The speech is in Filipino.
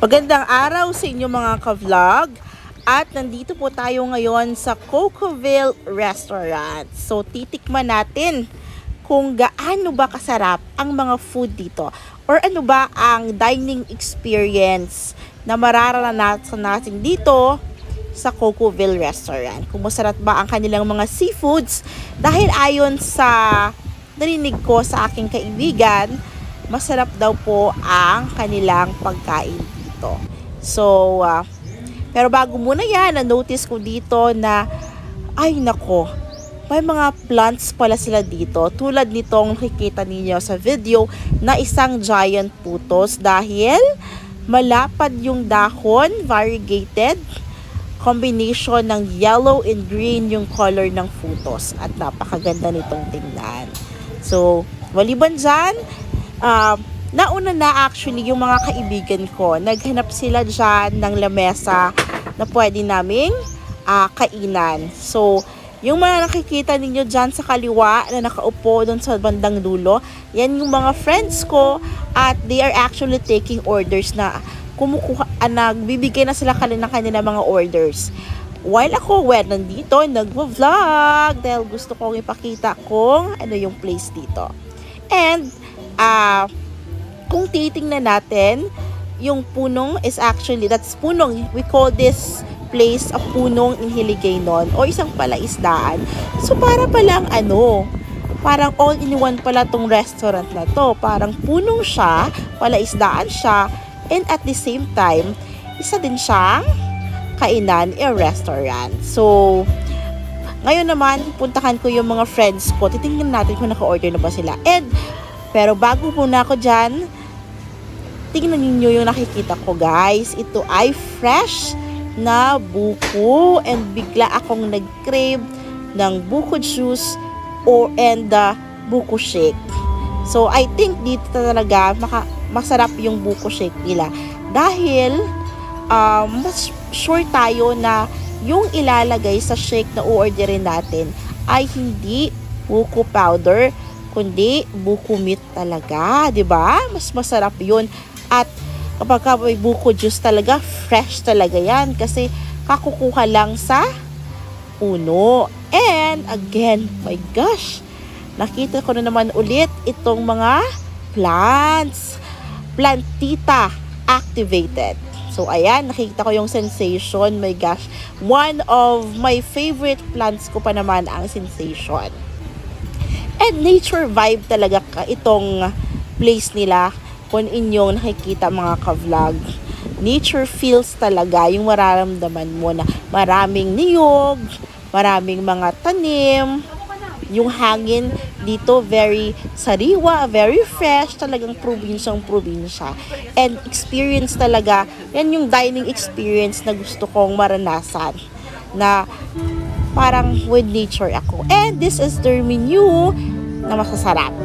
Magandang araw sa inyo mga ka-vlog. At nandito po tayo ngayon sa Cocoville Restaurant. So titikman natin kung gaano ba kasarap ang mga food dito. Or ano ba ang dining experience na mararanasan natin dito sa Cocoville Restaurant. Kung masarap ba ang kanilang mga seafoods. Dahil ayon sa narinig ko sa aking kaibigan, masarap daw po ang kanilang pagkain dito. So, pero bago muna yan, na-notice ko dito na, ay nako, may mga plants pala sila dito. Tulad nitong nakikita ninyo sa video na isang giant putos dahil malapad yung dahon, variegated. Combination ng yellow and green yung color ng putos. At napakaganda nitong tingnan. So, maliban dyan, nauna na actually yung mga kaibigan ko. Naghanap sila dyan ng lamesa na pwede naming kainan. So, yung mga nakikita ninyo dyan sa kaliwa na nakaupo doon sa bandang dulo, yan yung mga friends ko at they are actually taking orders na nagbibigay na sila ng kanila mga orders. While ako, nandito, nagvo-vlog dahil gusto kong ipakita kung ano yung place dito. And, kung titingnan natin, yung punong is actually, that's punong. We call this place a punong in Hiligaynon o isang palaisdaan. So, para palang parang all-in-one pala tong restaurant na to. Parang punong siya, palaisdaan siya, and at the same time, isa din siyang kainan restaurant. So, ngayon naman, puntahan ko yung mga friends ko. Titingnan natin kung naka-order na ba sila. Pero bago muna ako dyan, tingnan niyo yung nakikita ko guys. Ito ay fresh na buko. And bigla akong nag-crave ng buko juice and buko shake. So I think dito talaga masarap yung buko shake nila. Dahil mas sure tayo na yung ilalagay sa shake na orderin natin ay hindi buko powder, kundi buko meat talaga, 'di ba? Mas masarap 'yun. At kapag may buko juice talaga, fresh talaga 'yan kasi kakukuha lang sa puno. And again, my gosh, nakita ko na naman ulit itong mga plants. Plantita activated. So ayan, nakikita ko yung sensation. My gosh, one of my favorite plants ko pa naman ang sensation. And nature vibe talaga itong place nila kung inyong nakikita mga ka-vlog. Nature feels talaga yung mararamdaman mo na maraming niyog, maraming mga tanim, yung hangin dito very sariwa, very fresh, talagang probinsyang-probinsya. And experience talaga, yan yung dining experience na gusto kong maranasan. Na parang with nature ako. And this is their menu na masasarap.